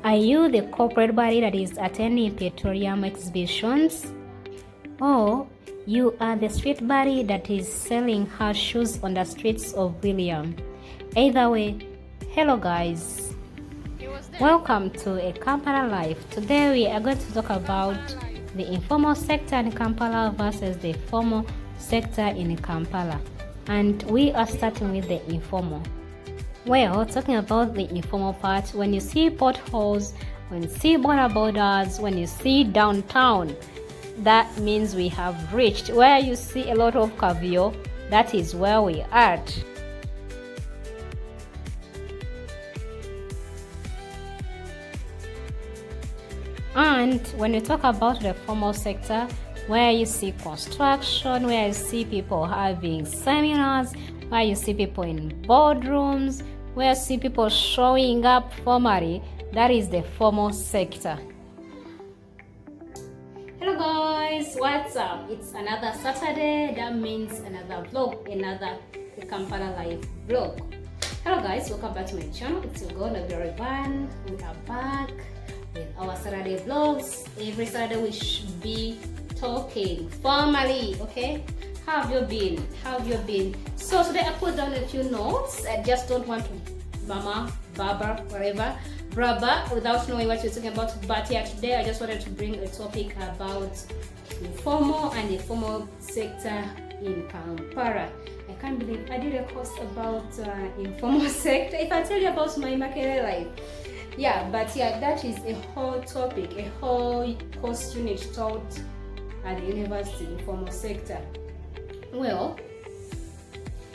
Are you the corporate body that is attending petroleum exhibitions? Or you are the street body that is selling her shoes on the streets of William? Either way, hello guys. Welcome to a Kampala Life. Today we are going to talk about the informal sector in Kampala versus the formal sector in Kampala. And we are starting with the informal. Well, talking about the informal part, when you see potholes, when you see border borders, when you see downtown, that means we have reached. Where you see a lot of caviar, that is where we are at. And when you talk about the formal sector, where you see construction, where you see people having seminars, where you see people in boardrooms, where you see people showing up formally, that is the formal sector. Hello guys, what's up? It's another Saturday, that means another vlog, another Kampala Life vlog. Hello guys, welcome back to my channel. It's Ugandan. We are back with our Saturday vlogs. Every Saturday we should be talking formally, okay? How have you been? So today I put down a few notes. I just don't want to mama, baba, whatever, brother, without knowing what you're talking about. But yeah, today I just wanted to bring a topic about the formal and the formal sector in Kampala. I can't believe I did a course about informal sector. If I tell you about my market life, yeah, but yeah, that is a whole topic, a whole course unit taught at the university, informal sector. Well,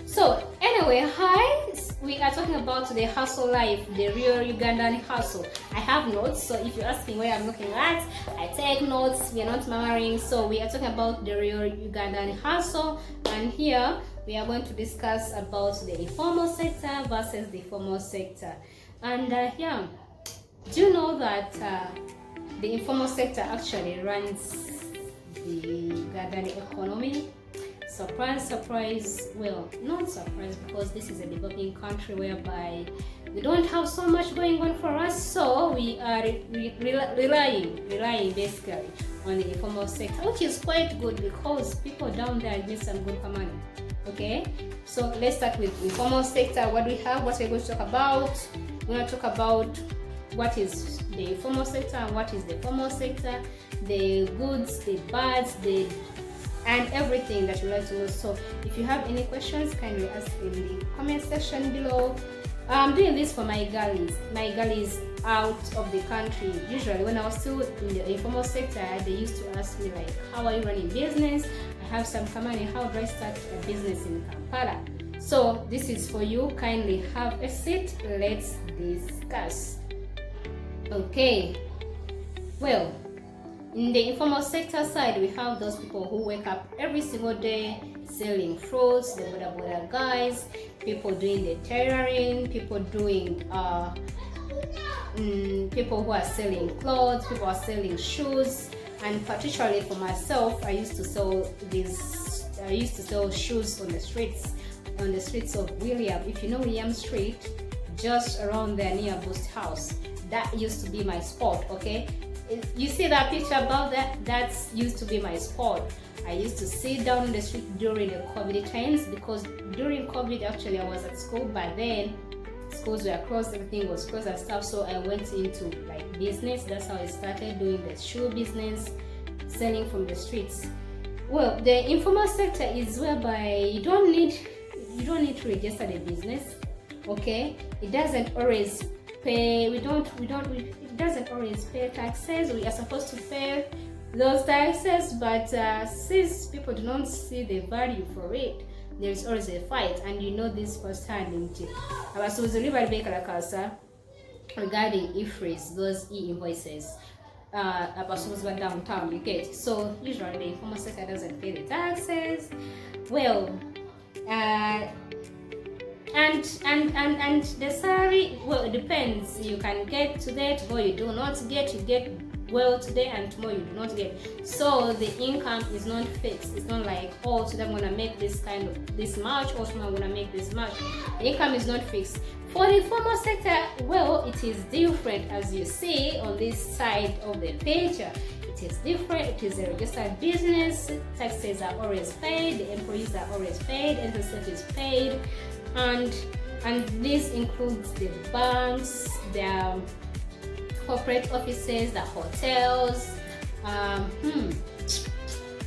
so anyway, hi, we are talking about the hustle life, the real Ugandan hustle. I have notes, so if you're asking where I'm looking at, I take notes. We are not murmuring. So we are talking about the real Ugandan hustle, and here we are going to discuss about the informal sector versus the formal sector. And yeah, do you know that the informal sector actually runs the Ugandan economy? Surprise, well, not surprise, because this is a developing country whereby we don't have so much going on for us, so we are relying basically on the informal sector, which is quite good because people down there make some good money. Okay, so let's start with informal sector. What we have, what we're going to talk about. We're going to talk about what is the informal sector and what is the formal sector, the goods, the bads, and everything that you like to know. So if you have any questions, kindly ask in the comment section below. I'm doing this for my girlies out of the country. Usually when I was still in the informal sector, they used to ask me like, how are you running business? I have some money, how do I start a business in Kampala? So this is for you. Kindly have a seat, let's discuss. Okay, well, in the informal sector side, we have those people who wake up every single day selling fruits, the boda guys, people doing the tailoring, people doing people who are selling clothes, people are selling shoes. And particularly for myself, I used to sell shoes on the streets of William. If you know William Street, just around there near Boost House, that used to be my spot. Okay, you see that picture above that? That's used to be my spot. I used to sit down on the street during the COVID times, because during COVID actually I was at school, but then schools were closed, everything was closed and stuff, so I went into like business. That's how I started doing the shoe business, selling from the streets. Well, the informal sector is whereby you don't need to register the business. Okay, it doesn't always pay. It doesn't always pay taxes. We are supposed to pay those taxes, but since people do not see the value for it, there is always a fight. And you know this firsthand. Regarding IFRIS, those e-invoices, downtown, you get. So usually the informal sector doesn't pay the taxes. Well, And the salary, well, it depends. You can get today, tomorrow you do not get. You get well today and tomorrow you do not get. So the income is not fixed. It's not like, oh, today I'm gonna make this much, or tomorrow I'm gonna make this much. The income is not fixed. For the informal sector, well, it is different, as you see on this side of the picture. It is different. It is a registered business. Taxes are always paid. The employees are always paid. NSF is paid, and this includes the banks, the corporate offices, the hotels,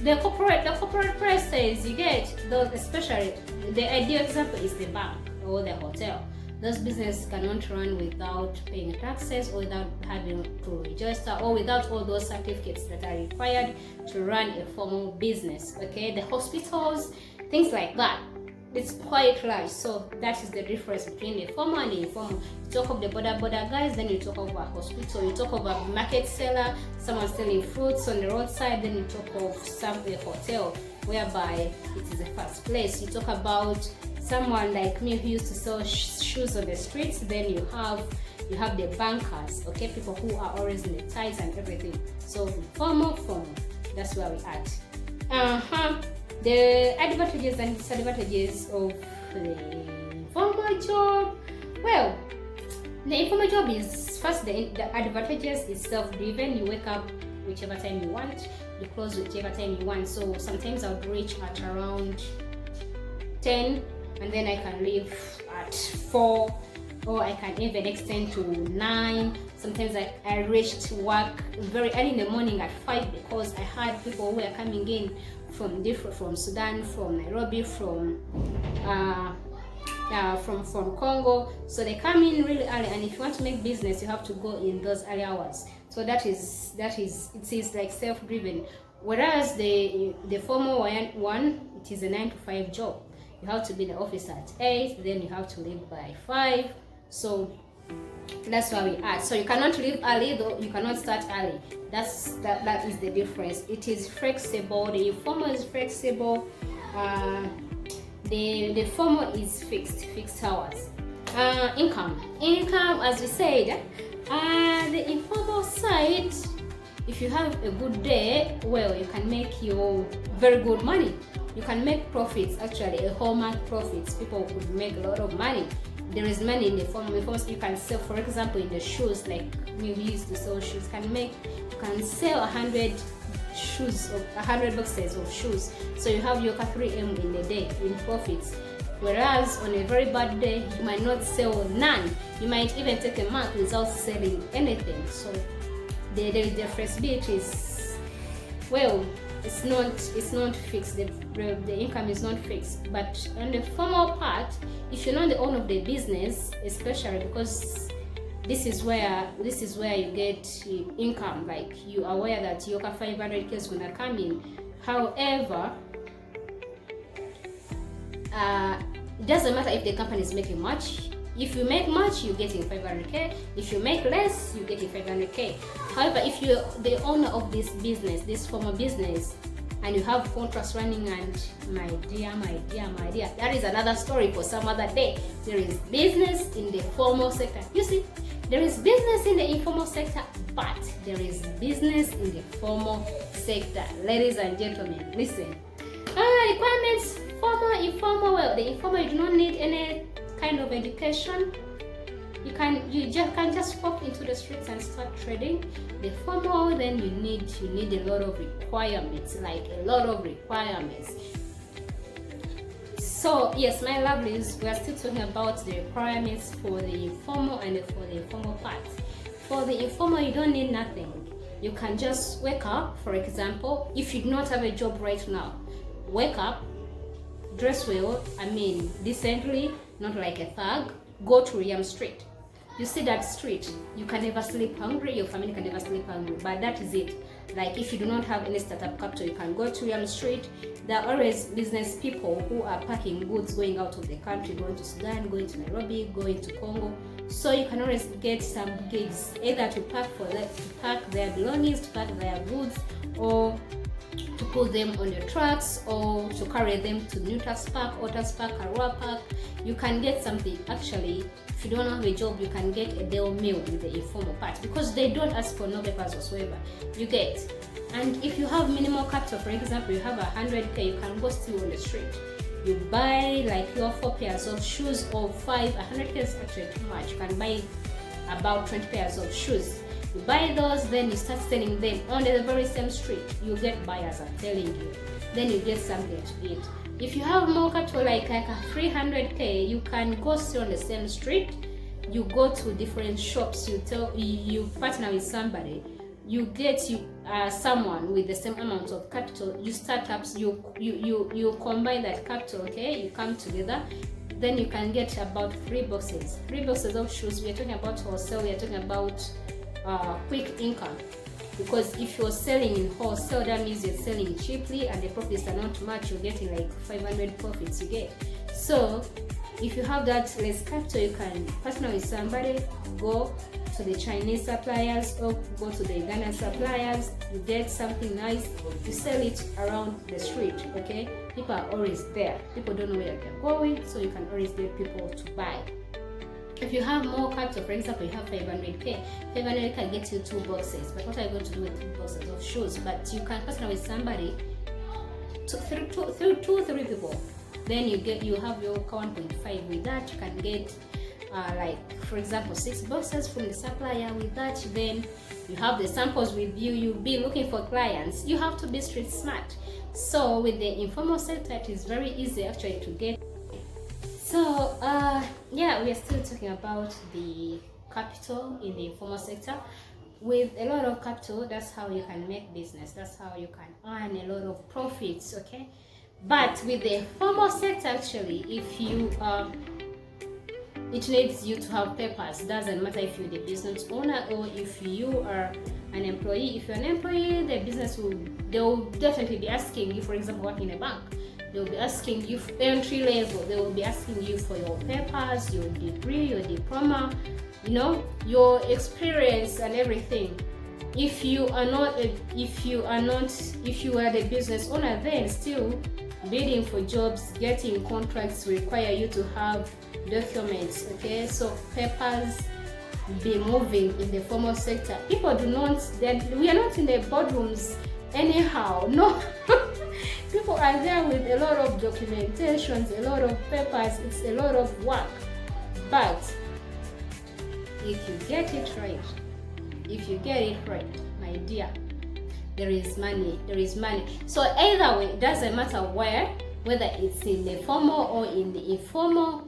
the corporate places. You get those, especially the ideal example is the bank or the hotel. Those businesses cannot run without paying taxes, or without having to register, or without all those certificates that are required to run a formal business. Okay, the hospitals, things like that. It's quite large. So that is the difference between the formal and the informal. You talk of the border guys, then you talk of a hospital. You talk of a market seller, someone selling fruits on the roadside, then you talk of a hotel whereby it is a first place. You talk about someone like me who used to sell shoes on the streets, then you have the bankers, okay, people who are always in the ties and everything. So formal, that's where we at. The advantages and disadvantages of the informal job. Well, the informal job is, first, the advantages is self-driven. You wake up whichever time you want, you close whichever time you want. So sometimes I would reach at around 10, and then I can leave at 4, or I can even extend to 9. Sometimes I reached work very early in the morning at 5, because I had people who were coming in from Sudan, from Nairobi, from Congo. So they come in really early, and if you want to make business, you have to go in those early hours. So that is it is like self-driven. Whereas the formal one, it is a 9 to 5 job. You have to be in the office at 8, then you have to leave by 5. So that's where we are. So you cannot leave early, though you cannot start early. That is the difference. It is flexible. The informal is flexible. The formal is fixed hours. Income, as we said, the informal side, if you have a good day, well, you can make your very good money. You can make profits, actually, a hallmark profits. People could make a lot of money. There is money in the formal. You can sell, for example, in the shoes, like we used to sell shoes. You can sell 100 shoes, or 100 boxes of shoes. So you have your 3M in a day in profits. Whereas on a very bad day, you might not sell none. You might even take a month without selling anything. So the flexibility is, well, it's not fixed. The income is not fixed. But on the formal part, if you're not the owner of the business, especially because this is where you get income, like you are aware that your 500K is gonna come in. However, it doesn't matter if the company is making much. If you make much, you're getting 500K. If you make less, you're getting 500K. However, if you're the owner of this business, this formal business, and you have contracts running, and my dear, that is another story for some other day. There is business in the formal sector. You see, there is business in the informal sector, but there is business in the formal sector. Ladies and gentlemen, listen. Requirements, formal, informal. Well, the informal, you do not need any kind of education. You can just walk into the streets and start trading. The formal, then you need a lot of requirements, So yes, my lovelies, we are still talking about the requirements for the formal and for the informal part. For the informal, you don't need nothing. You can just wake up, for example, if you do not have a job right now, wake up, dress well, decently, not like a thug, go to William Street. You see that street, you can never sleep hungry, your family can never sleep hungry, but that is it. Like if you do not have any startup capital, you can go to William Street. There are always business people who are packing goods going out of the country, going to Sudan, going to Nairobi, going to Congo. So you can always get some gigs, either to pack their belongings, to pack their goods, or to put them on your trucks or to carry them to Newtas Park, Otas Park, Karua Park. You can get something. Actually, if you don't have a job, you can get a deal meal with the informal part, because they don't ask for no papers whatsoever. You get. And if you have minimal capital, for example, you have 100k, you can go steal on the street. You buy like your 4 pairs of shoes or 5. 100k is actually too much. You can buy about 20 pairs of shoes. You buy those, then you start selling them on the very same street. You get buyers, I'm telling you. Then you get something to eat. If you have more capital, like a 300k, you can go still on the same street. You go to different shops. You partner with somebody. You get someone with the same amount of capital. You start up. You combine that capital. Okay, you come together. Then you can get about 3 boxes. 3 boxes of shoes. We are talking about wholesale. We are talking about quick income, because if you're selling in wholesale, that means you're selling cheaply and the profits are not much. You're getting like 500 profits you get. So if you have that less capital, you can partner with somebody, go to the Chinese suppliers or go to the Ugandan suppliers. You get something nice, you sell it around the street. Okay, people are always there. People don't know where they're going, so you can always get people to buy. If you have more capital, for example, you have 500k, 500k can get you 2 boxes. But what are you going to do with 2 boxes of shoes? But you can partner with somebody, 3 people. Then you have your 1.5. With that, you can get like, for example, 6 boxes from the supplier. With that, then you have the samples with you. You'll be looking for clients. You have to be street smart. So with the informal sector, it is very easy actually to get. So yeah, we are still talking about the capital in the informal sector. With a lot of capital, that's how you can make business. That's how you can earn a lot of profits. Okay, but with the formal sector, actually, if you it needs you to have papers. Doesn't matter if you're the business owner or if you are an employee. If you're an employee, the business they'll definitely be asking you, for example, working in a bank. They'll be asking you for entry level. They will be asking you for your papers, your degree, your diploma, your experience and everything. If you are the business owner, then still bidding for jobs, getting contracts require you to have documents. Okay, so papers be moving in the formal sector. People do not. We are not in the boardrooms anyhow. No. People are there with a lot of documentations, a lot of papers. It's a lot of work. But if you get it right, my dear, there is money. So either way, it doesn't matter whether it's in the formal or in the informal,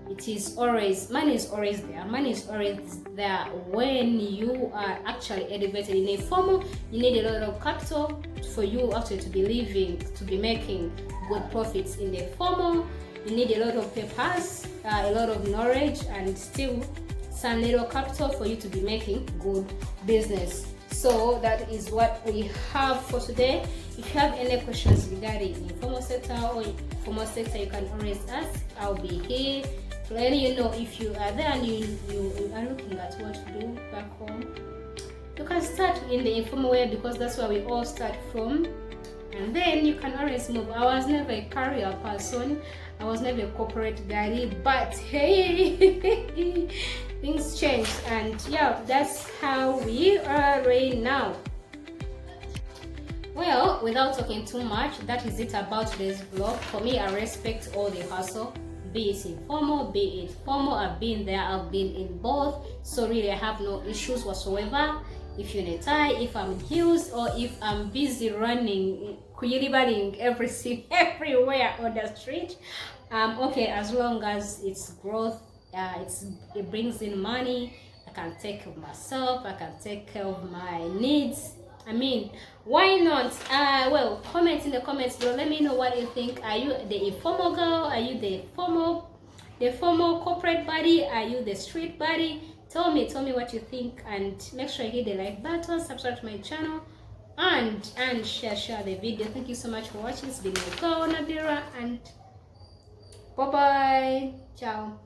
money is always there. Money is always there when you are actually elevated. In a formal, you need a lot of capital for you actually to be making good profits. In the formal, you need a lot of papers, a lot of knowledge, and still some little capital for you to be making good business. So that is what we have for today. If you have any questions regarding informal sector or formal sector, you can always ask. I'll be here to let you know. If you are there and you are looking at what to do back home, you can start in the informal way, because that's where we all start from, and then you can always move. I was never a career person, I was never a corporate guy, but hey, things changed, and yeah, that's how we are right now. Well, without talking too much, that is it about today's vlog. For me, I respect all the hustle, be it informal, be it formal. I've been there, I've been in both, so really I have no issues whatsoever. If you're in a tie, if I'm in heels, or if I'm busy running, everything everywhere on the street, okay, as long as it's growth, it brings in money, I can take care of myself, I can take care of my needs. I mean, why not? Well, comment in the comments below. Let me know what you think. Are you the informal girl? Are you the formal corporate body? Are you the street body? Tell me what you think, and make sure you hit the like button, subscribe to my channel, and share the video. Thank you so much for watching. It's been your girl Nabira, and bye bye, ciao.